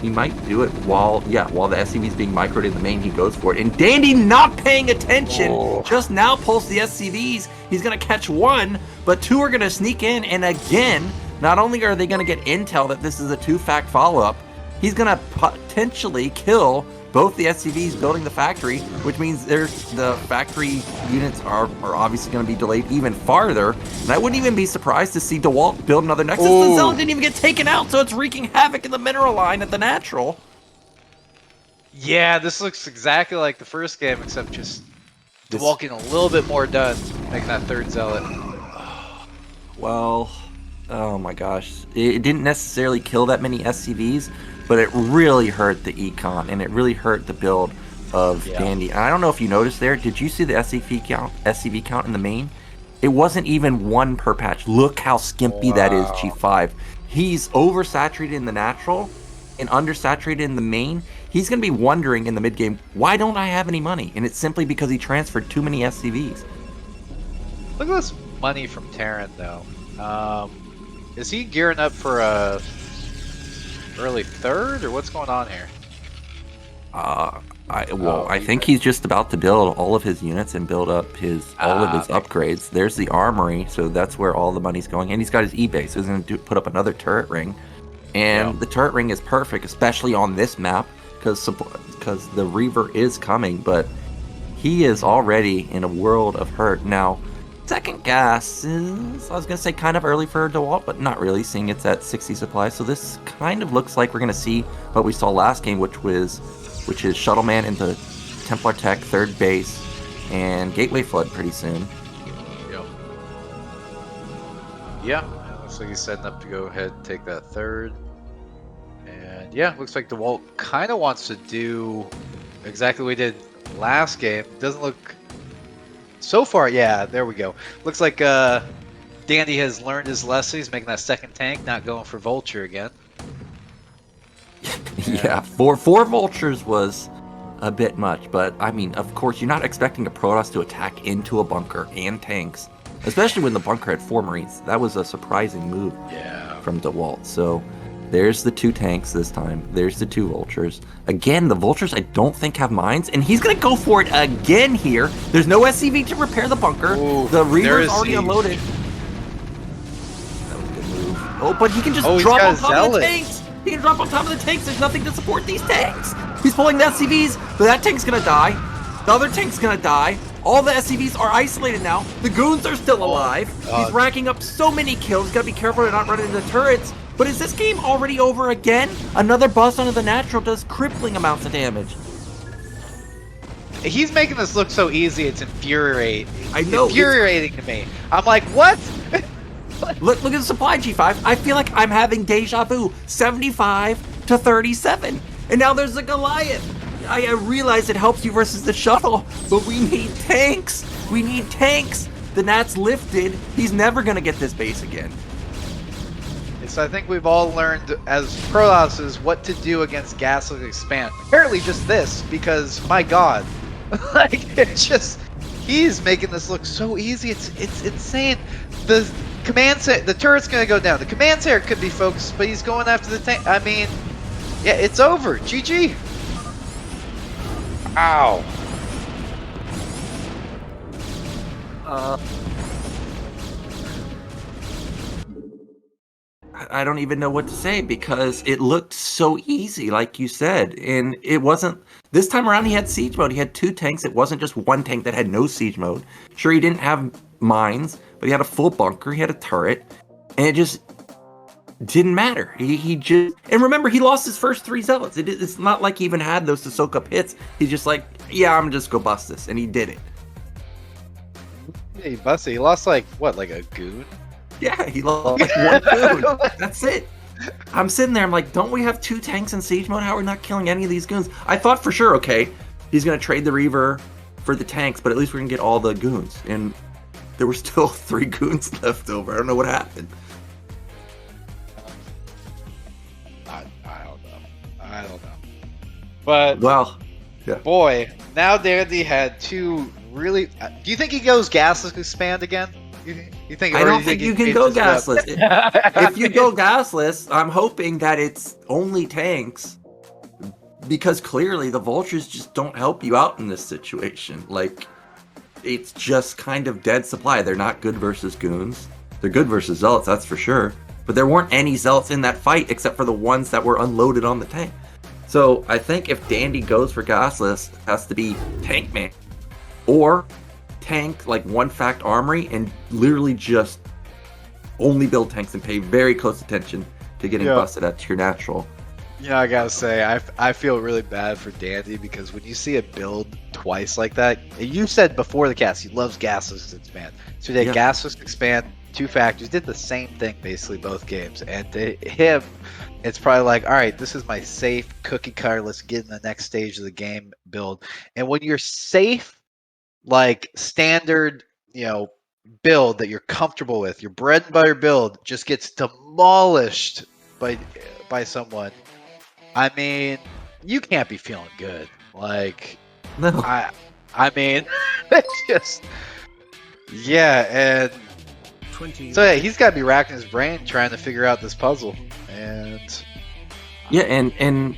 He might do it while the SCV is being microed in the main. He goes for it, and Dandy not paying attention. Just now pulls the SCVs. He's gonna catch 1, but 2 are gonna sneak in. And again, not only are they gonna get intel that this is a 2-fact follow-up, he's gonna potentially kill both the SCVs building the factory, which means the factory units are obviously going to be delayed even farther. And I wouldn't even be surprised to see DeWalt build another Nexus. The Zealot didn't even get taken out, so it's wreaking havoc in the mineral line at the natural.
Yeah, this looks exactly like the first game, except just DeWalt getting a little bit more done, making that third Zealot.
Well, oh my gosh. It didn't necessarily kill that many SCVs, but it really hurt the econ, and it really hurt the build of Dandy. And I don't know if you noticed there, did you see the SCV count in the main? It wasn't even 1 per patch. Look how skimpy that is, G5. He's oversaturated in the natural and undersaturated in the main. He's going to be wondering in the mid game, why don't I have any money? And it's simply because he transferred too many SCVs.
Look at this money from Terran, though. Is he gearing up for a early third, or what's going on here?
I think he's just about to build all of his units and build up all of his upgrades. There's the armory, so that's where all the money's going. And he's got his E-base, so he's going to put up another turret ring. And the turret ring is perfect, especially on this map, because the Reaver is coming, but he is already in a world of hurt. Now, second gas is, I was going to say, kind of early for Dewalt, but not really, seeing it's at 60 supply. So this kind of looks like we're going to see what we saw last game, which is Shuttleman into Templar Tech, third base, and Gateway Flood pretty soon.
Yep. Yeah, looks like he's setting up to go ahead and take that third. And yeah, looks like Dewalt kind of wants to do exactly what he did last game. Doesn't look... So far, yeah, there we go. Looks like Dandy has learned his lesson. He's making that second tank, not going for Vulture again.
Yeah, four Vultures was a bit much, but I mean, of course, you're not expecting a Protoss to attack into a bunker and tanks, especially when the bunker had 4 Marines. That was a surprising move from Dewalt. So there's the 2 tanks this time. There's the 2 Vultures. Again, the Vultures I don't think have mines, and he's going to go for it again here. There's no SCV to repair the bunker.
Ooh,
the Reaver's already unloaded. That was a good move. Oh, but he can just drop on top of the tanks. He can drop on top of the tanks. There's nothing to support these tanks. He's pulling the SCVs, but that tank's gonna die. The other tank's gonna die. All the SCVs are isolated now. The goons are still alive. He's racking up so many kills. He's gotta be careful to not run into turrets. But is this game already over again? Another bust onto the natural does crippling amounts of damage.
He's making this look so easy, it's infuriating.
I know.
Infuriating to me. I'm like, what?
Look at the supply, G5. I feel like I'm having deja vu. 75 to 37. And now there's a Goliath. I realize it helps you versus the shuttle, but we need tanks. We need tanks. The Nat's lifted. He's never going to get this base again.
So I think we've all learned as Protosses what to do against Gasless Expand. Apparently just this, because my god. Like, it's just... He's making this look so easy. It's insane. The the turret's gonna go down. The command center could be focused, but he's going after the tank. I mean, yeah, it's over. GG. Ow.
I don't even know what to say because it looked so easy, like you said, and it wasn't. This time around, he had siege mode. He had 2 tanks. It wasn't just 1 tank that had no siege mode. Sure, he didn't have mines, but he had a full bunker. He had a turret, and it just didn't matter. He just, and remember, he lost his first 3 zealots. It's not like he even had those to soak up hits. He's just like, yeah, I'm just go bust this, and he did it.
Yeah, he busted. He lost like what, like a goon?
Yeah, he lost like 1 goon. That's it. I'm sitting there, I'm like, don't we have 2 tanks in siege mode? How are we not killing any of these goons? I thought for sure, okay, he's going to trade the Reaver for the tanks, but at least we're going to get all the goons. And there were still 3 goons left over. I don't know what happened.
I don't know. I don't know. But,
well, yeah.
Boy, now Dandy had 2 really... do you think he goes Gasless Expand again? You think,
I don't think you can go gasless. If you go gasless, I'm hoping that it's only tanks, because clearly the Vultures just don't help you out in this situation. Like, it's just kind of dead supply. They're not good versus goons. They're good versus zealots, that's for sure. But there weren't any zealots in that fight except for the ones that were unloaded on the tank. So I think if Dandy goes for gasless, it has to be tank man, or tank like 1 fact armory and literally just only build tanks and pay very close attention to getting busted at your natural.
Yeah, I gotta say, I feel really bad for Dandy because when you see a build twice like that, you said before the cast he loves gasless expand. So they gasless expand, 2 factors, did the same thing basically both games, and to him, it's probably like, all right, this is my safe cookie cutter. Let's get in the next stage of the game build. And when you're safe, like standard, build that you're comfortable with, your bread and butter build, just gets demolished by someone, I mean, you can't be feeling good. Like,
No.
I mean, it's just, yeah, and so yeah, he's got to be racking his brain trying to figure out this puzzle, and
Yeah, and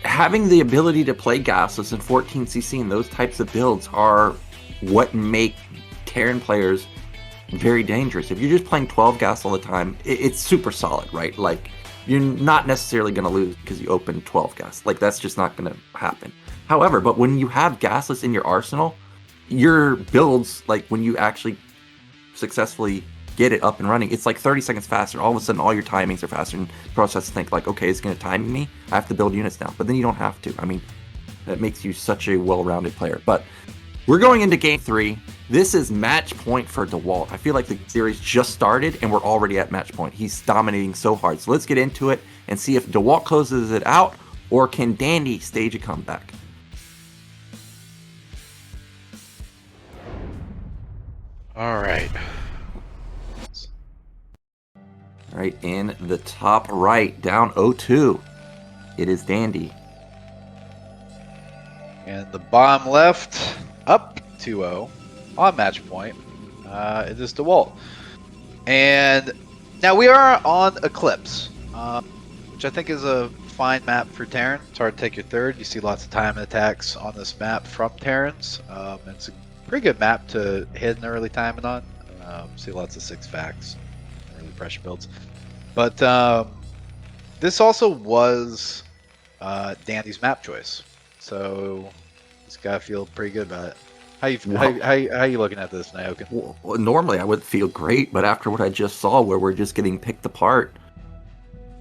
having the ability to play gasless in 14cc and those types of builds are what make Terran players very dangerous. If you're just playing 12 gas all the time, it's super solid, right? Like, you're not necessarily going to lose because you open 12 gas. Like, that's just not going to happen. However, but when you have gasless in your arsenal, your builds, like when you actually successfully get it up and running, it's like 30 seconds faster. All of a sudden, all your timings are faster, and Protoss has to think like, okay, it's going to time me. I have to build units now. But then you don't have to. I mean, that makes you such a well-rounded player. But we're going into game 3. This is match point for Dewalt. I feel like the series just started and we're already at match point. He's dominating so hard. So let's get into it and see if Dewalt closes it out or can Dandy stage a comeback.
all right.
All right, in the top right, down 0-2, it is Dandy.
And the bottom left, up 2-0 on match point. It is Dewalt. And now we are on Eclipse, which I think is a fine map for Terran. It's hard to take your third. You see lots of time and attacks on this map from Terrans. It's a pretty good map to hit an early timing on. See lots of 6 facts, early pressure builds. But this also was Dandy's map choice. So he's got to feel pretty good about it. How you looking at this, Nyoken?
Well, normally I would feel great, but after what I just saw, where we're just getting picked apart,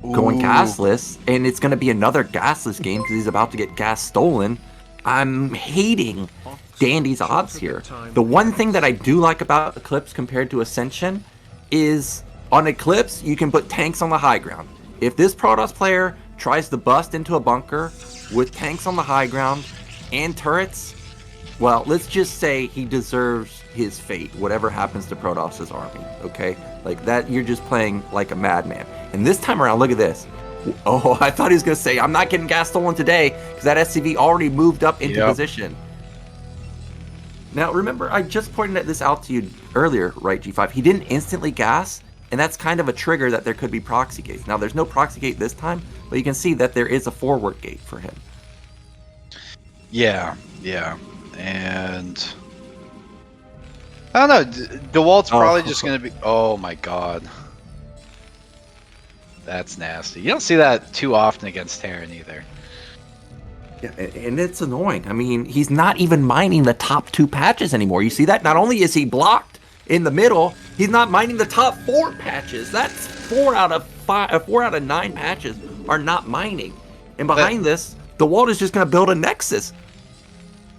going gasless, and it's going to be another gasless game because he's about to get gas stolen, I'm hating Dandy's odds here. The one thing that I do like about Eclipse compared to Ascension is on Eclipse, you can put tanks on the high ground. If this Protoss player tries to bust into a bunker with tanks on the high ground and turrets, well, let's just say he deserves his fate, whatever happens to Protoss's army, okay? Like that, you're just playing like a madman. And this time around, look at this. Oh, I thought he was going to say, I'm not getting gas stolen today, because that SCV already moved up into position. Now, remember, I just pointed this out to you earlier, right, G5? He didn't instantly gas, and that's kind of a trigger that there could be proxy gates. Now, there's no proxy gate this time, but you can see that there is a forward gate for him.
Yeah. And I don't know. Dewalt's probably just going to be. Oh my god, that's nasty. You don't see that too often against Terran either.
Yeah, and it's annoying. I mean, he's not even mining the top 2 patches anymore. You see that? Not only is he blocked in the middle, he's not mining the top 4 patches. That's 4 out of 9 patches are not mining. And behind this, Dewalt is just going to build a Nexus.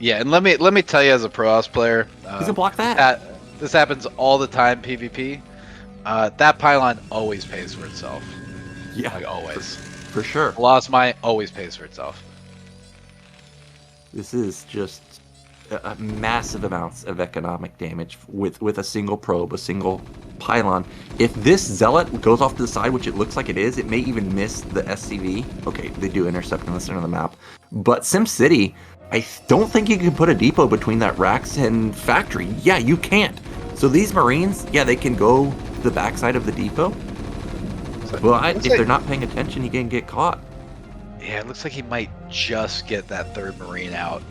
Yeah, and let me tell you, as a Protoss player,
he's gonna block that.
This happens all the time. PvP. That pylon always pays for itself.
Yeah,
like always.
For sure.
Lost mine always pays for itself.
This is just massive amounts of economic damage with a single probe, a single pylon. If this Zealot goes off to the side, which it looks like it is, it may even miss the SCV. Okay, they do intercept in the center of the map. But SimCity, I don't think you can put a depot between that racks and factory. Yeah, you can't. So these Marines, yeah, they can go to the backside of the depot. Well, if they're not paying attention, you can get caught.
Yeah, it looks like he might just get that 3rd Marine out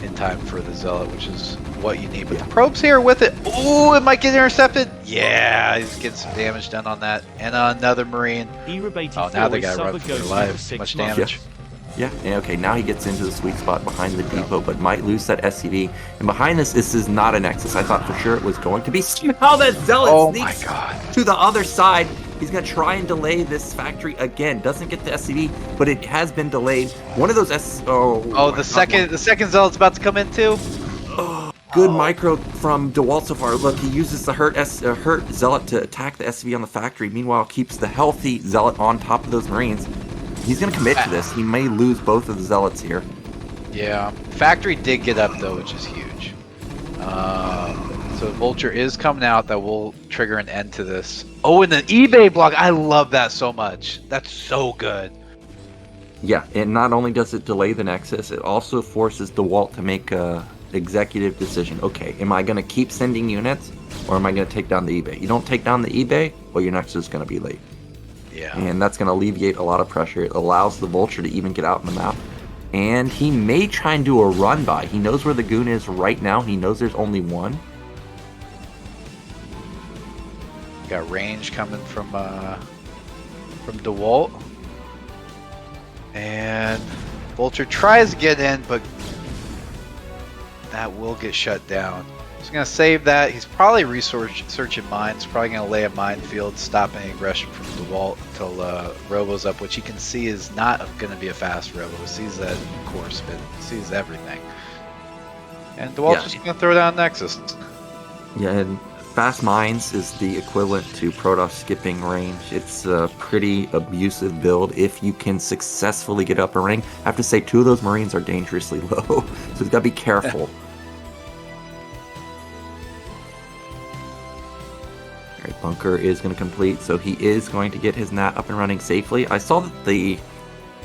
in time for the Zealot, which is what you need. But the probe's here with it. Ooh, it might get intercepted. Yeah, he's getting some damage done on that. And another Marine. Oh, now they got to run for their lives. Too much damage.
Yeah, okay, now he gets into the sweet spot behind the depot, but might lose that SCV. And behind this is not a Nexus. I thought for sure it was going to be. How that Zealot sneaks to the other side. He's going to try and delay this factory again. Doesn't get the SCV, but it has been delayed. One of those the second Zealot's about to come in too. Good micro from Dewalt so far. Look, he uses the hurt Zealot to attack the SCV on the factory. Meanwhile, keeps the healthy Zealot on top of those Marines. He's going to commit to this. He may lose both of the Zealots here.
Yeah. Factory did get up, though, which is huge. So Vulture is coming out. That will trigger an end to this. Oh, and the eBay block. I love that so much. That's so good.
Yeah, and not only does it delay the Nexus, it also forces Dewalt to make a executive decision. Okay, am I going to keep sending units, or am I going to take down the eBay? You don't take down the eBay, well, your Nexus is going to be late.
Yeah.
And that's going to alleviate a lot of pressure. It allows the Vulture to even get out on the map. And he may try and do a run by. He knows where the goon is right now. He knows there's only one.
Got range coming from Dewalt. And Vulture tries to get in, but that will get shut down. He's going to save that. He's probably searching mines. Probably going to lay a minefield, stop any aggression from Dewalt until Robo's up, which you can see is not going to be a fast Robo. He sees that core spin, sees everything. And Dewalt's just going to throw down Nexus.
Yeah, and fast mines is the equivalent to Protoss skipping range. It's a pretty abusive build if you can successfully get up a ring. I have to say, 2 of those Marines are dangerously low, so you've got to be careful. Alright, Bunker is going to complete, so he is going to get his NAT up and running safely. I saw that the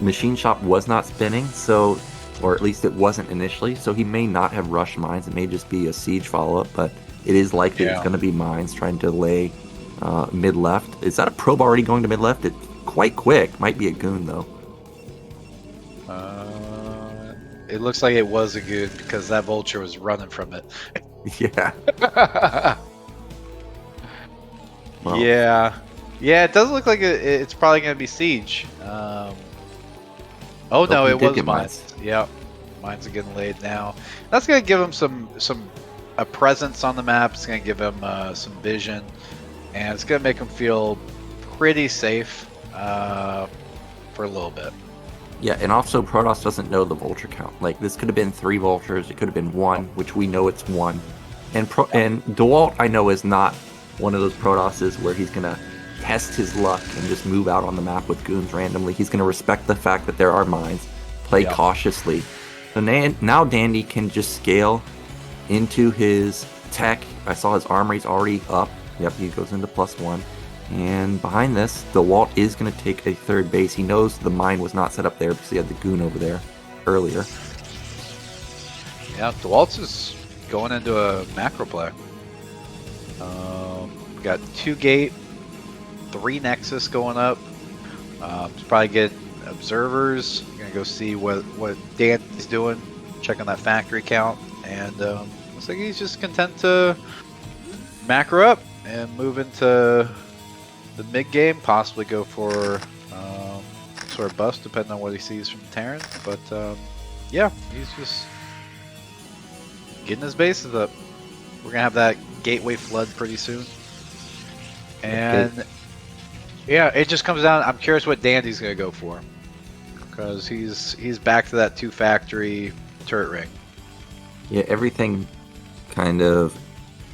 machine shop was not spinning, so, or at least it wasn't initially, so he may not have rushed mines. It may just be a siege follow-up, but it is likely it's going to be mines trying to lay mid-left. Is that a probe already going to mid-left? It's quite quick. Might be a goon, though.
It looks like it was a goon because that Vulture was running from it.
Yeah. Well,
yeah, it does look like it's probably going to be siege. Oh no, it was mines. Yep, mines are getting laid now. That's going to give him a presence on the map. It's going to give him some vision, and it's going to make him feel pretty safe for a little bit.
Yeah, and also Protoss doesn't know the Vulture count. Like, this could have been 3 Vultures. It could have been 1, which we know it's 1. And Dewalt, I know, is not one of those Protosses where he's going to test his luck and just move out on the map with goons randomly. He's going to respect the fact that there are mines, play cautiously. So now Dandy can just scale into his tech. I saw his armory's already up. Yep, he goes into +1. And behind this, Dewalt is going to take a 3rd base. He knows the mine was not set up there because he had the goon over there earlier.
Yeah, Dewalt's is going into a macro play. Got 2 gate, 3 Nexus going up. He's probably getting observers. Gonna go see what Dandy's doing, checking that factory count, and looks like he's just content to macro up and move into the mid game. Possibly go for sort of bust depending on what he sees from Terran. But yeah, he's just getting his bases up. We're gonna have that gateway flood pretty soon. And yeah, it just comes down. I'm curious what Dandy's gonna go for, because he's back to that 2 factory turret ring.
Yeah, everything kind of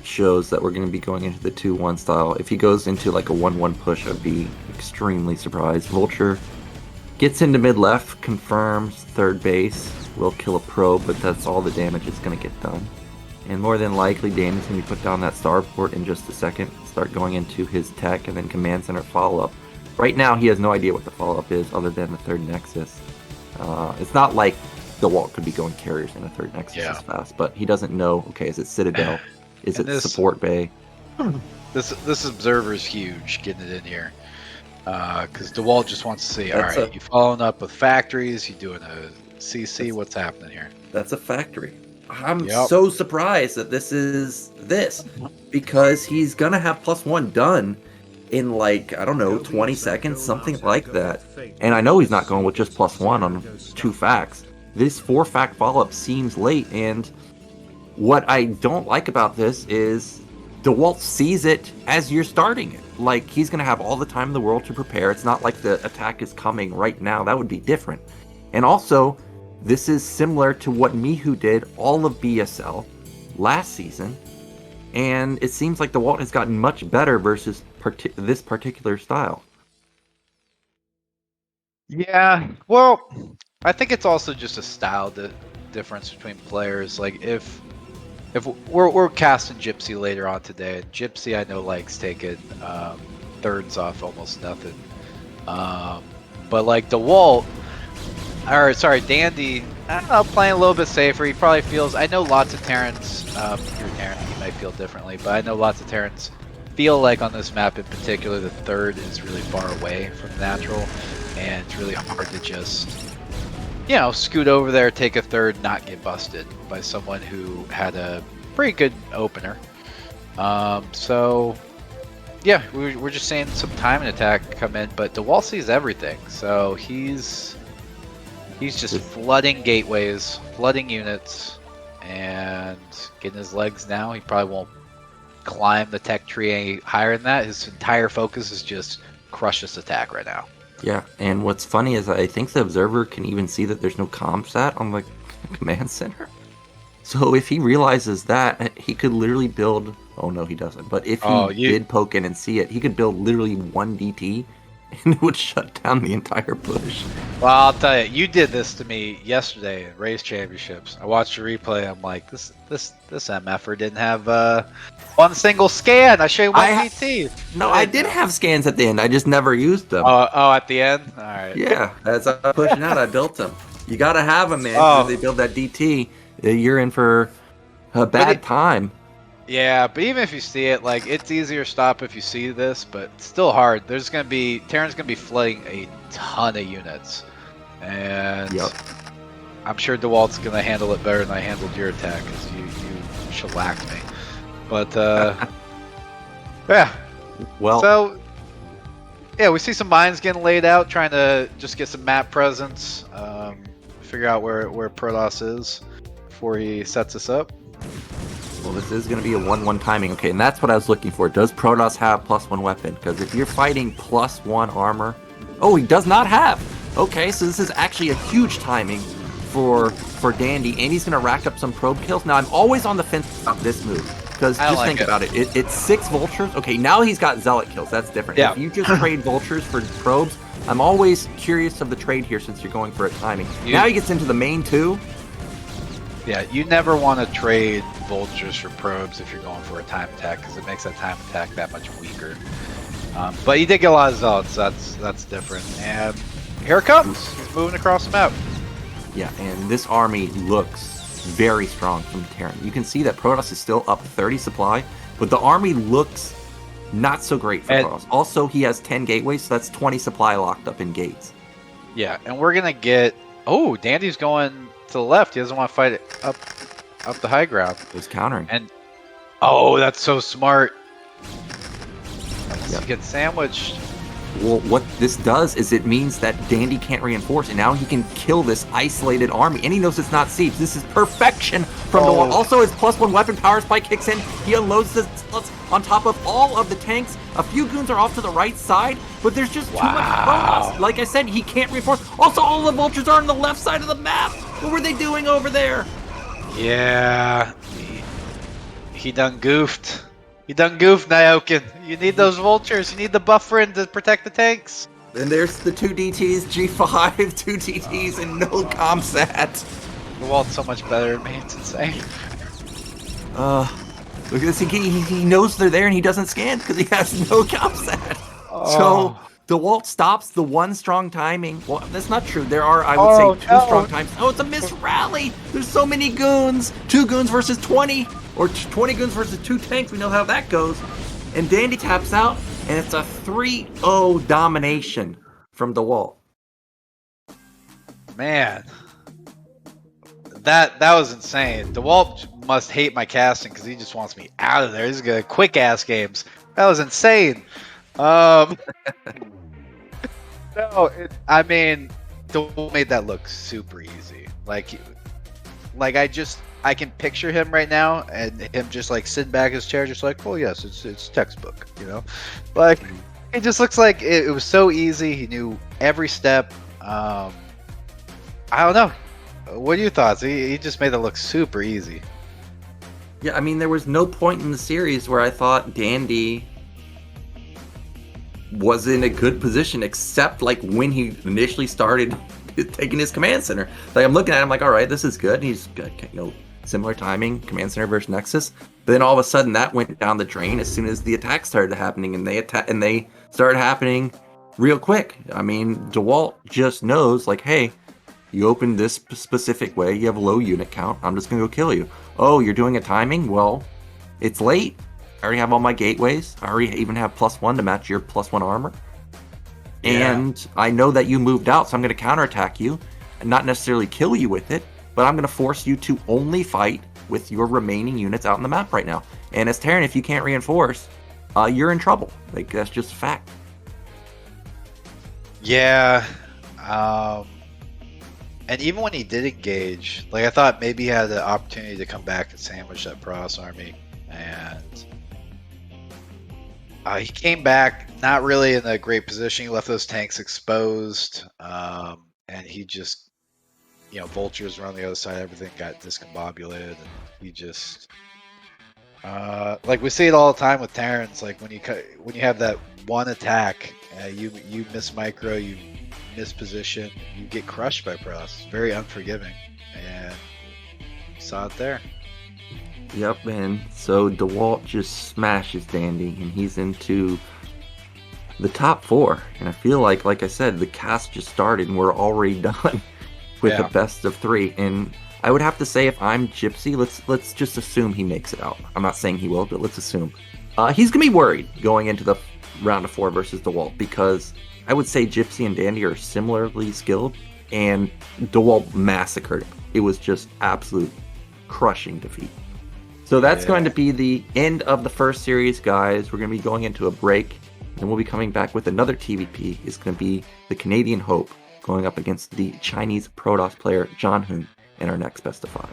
shows that we're going to be going into the 2-1 style. If he goes into like a 1-1 push, I'd be extremely surprised. Vulture gets into mid-left, confirms 3rd base, will kill a probe, but that's all the damage is going to get done. And more than likely, Danny's going to be put down that starport in just a second, start going into his tech, and then command center follow-up. Right now, he has no idea what the follow-up is other than the 3rd Nexus. It's not like Dewalt could be going carriers in a 3rd Nexus as fast, but he doesn't know, okay, is it Citadel? Is it support bay?
This observer is huge, getting it in here. Because Dewalt just wants to see, alright, you following up with factories, you doing a CC, what's happening here?
That's a factory. I'm so surprised that this is this, because he's gonna have +1 done in like, I don't know, 20 seconds, something like that. And I know he's not going with just +1 on 2 facts. This 4-fact follow-up seems late, and what I don't like about this is Dewalt sees it as you're starting it. Like, he's gonna have all the time in the world to prepare. It's not like the attack is coming right now. That would be different. And also, this is similar to what Mihu did all of BSL last season, and it seems like Dewalt has gotten much better versus this particular style.
Yeah, well, I think it's also just a style difference between players. Like, if if we're casting Gypsy later on today, and Gypsy I know likes taking thirds off almost nothing. But like Dewalt, or sorry, Dandy, I don't know, playing a little bit safer. He probably feels. I know lots of Terrans. If you're Terran, you might feel differently, but I know lots of Terrans feel like on this map in particular, the third is really far away from natural, and it's really hard to just, you know, scoot over there, take a third, not get busted by someone who had a pretty good opener. So yeah, we're just saying some timing attack come in, but Dewalt sees everything, so he's just flooding gateways, flooding units, and getting his legs now. He probably won't climb the tech tree any higher than that. His entire focus is just crush this attack right now.
Yeah, and what's funny is I think the observer can even see that there's no comsat on the command center. So if he realizes that, he could literally build... Oh, no, he doesn't. But if he did poke in and see it, he could build literally one DT, and it would shut down the entire push.
Well, I'll tell you, you did this to me yesterday in Race Championships. I watched the replay. I'm like, this MFer didn't have one single scan. I show you one DT.
No, I did have scans at the end. I just never used them.
Oh, at the end? All right.
Yeah, as I was pushing out, I built them. You got to have them, man. Because they build that DT, you're in for a bad time.
Yeah, but even if you see it, like, it's easier to stop if you see this, but it's still hard. There's going to be... Terran's going to be flooding a ton of units. And I'm sure Dewalt's going to handle it better than I handled your attack, because you shellacked me. But, yeah.
Well...
So, yeah, we see some mines getting laid out, trying to just get some map presence, figure out where Protoss is before he sets us up.
Well, this is going to be a 1-1 timing. Okay, and that's what I was looking for. Does Protoss have +1 weapon? Because if you're fighting +1 armor... Oh, he does not have! Okay, so this is actually a huge timing for Dandy, and he's going to rack up some probe kills. Now, I'm always on the fence about this move. Because just think about it. It's 6 vultures. Okay, now he's got zealot kills. That's different.
Yeah.
If you just trade vultures for probes, I'm always curious of the trade here since you're going for a timing. Now he gets into the main 2.
Yeah, you never want to trade vultures for probes if you're going for a time attack, because it makes that time attack that much weaker. But you did get a lot of zealots, that's different. And here it comes! He's moving across the map.
Yeah, and this army looks very strong from Terran. You can see that Protoss is still up 30 supply, but the army looks not so great for Protoss. Also, he has 10 gateways, so that's 20 supply locked up in gates.
Yeah, and we're going to get... Oh, Dandy's going to the left. He doesn't want to fight it up the high ground.
He's countering.
And oh, that's so smart. He gets sandwiched.
Well, what this does is it means that Dandy can't reinforce, and now he can kill this isolated army. And he knows it's not siege. This is perfection from the wall. Also, his +1 weapon power spike kicks in. He unloads this on top of all of the tanks. A few goons are off to the right side, but there's just too much Protoss. Like I said, he can't reinforce. Also, all the vultures are on the left side of the map. What were they doing over there?
Yeah, he done goofed. You done goofed, Nyokin. You need those vultures. You need the buffer in to protect the tanks.
And there's the 2 DTs, G5, 2 DTs, and no comsat.
The Walt's so much better than me. It's insane.
Because he knows they're there and he doesn't scan because he has no comsat. So Dewalt stops the 1 strong timing. Well, that's not true. There are, I would say, 2 strong times. Oh, it's a missed rally. There's so many goons. 2 goons versus 20. Or 20 goons versus 2 tanks. We know how that goes. And Dandy taps out, and it's a 3-0 domination from Dewalt.
Man. That was insane. Dewalt must hate my casting because he just wants me out of there. He's gonna quick-ass games. That was insane. No, I mean, Dewalt made that look super easy. Like I can picture him right now, and him just like sitting back in his chair, just like, well, yes, it's textbook, you know. Like it just looks like it was so easy. He knew every step. I don't know. What are your thoughts? He just made it look super easy.
Yeah, I mean, there was no point in the series where I thought Dandy was in a good position, except like when he initially started taking his command center. Like I'm looking at him like, all right, this is good. He's, you know, similar timing, Command Center versus Nexus. But then all of a sudden that went down the drain as soon as the attacks started happening, and they started happening real quick. I mean, Dewalt just knows, like, hey, you opened this specific way, you have a low unit count, I'm just gonna go kill you. Oh, you're doing a timing? Well, it's late. I already have all my gateways. I already even have +1 to match your +1 armor. And I know that you moved out, so I'm going to counterattack you and not necessarily kill you with it, but I'm going to force you to only fight with your remaining units out on the map right now. And as Terran, if you can't reinforce, you're in trouble. Like, that's just a fact.
Yeah. And even when he did engage, like, I thought maybe he had the opportunity to come back and sandwich that Protoss army. And he came back not really in a great position. He left those tanks exposed, and he just, vultures were on the other side. Everything got discombobulated, and he just, like we see it all the time with Terrans. Like when you have that one attack, you miss micro, you miss position, you get crushed by Protoss. Very unforgiving, and you saw it there.
Yep, and so Dewalt just smashes Dandy, and he's into the top 4. And I feel like I said, the cast just started, and we're already done with the best of 3. And I would have to say, if I'm Gypsy, let's just assume he makes it out. I'm not saying he will, but let's assume. He's gonna be worried going into the round of 4 versus Dewalt, because I would say Gypsy and Dandy are similarly skilled, and Dewalt massacred him. It was just absolute crushing defeat. So that's going to be the end of the first series, guys. We're going to be going into a break, and we'll be coming back with another TVP. It's going to be the Canadian Hope going up against the Chinese Protoss player John Hoon in our next best of 5.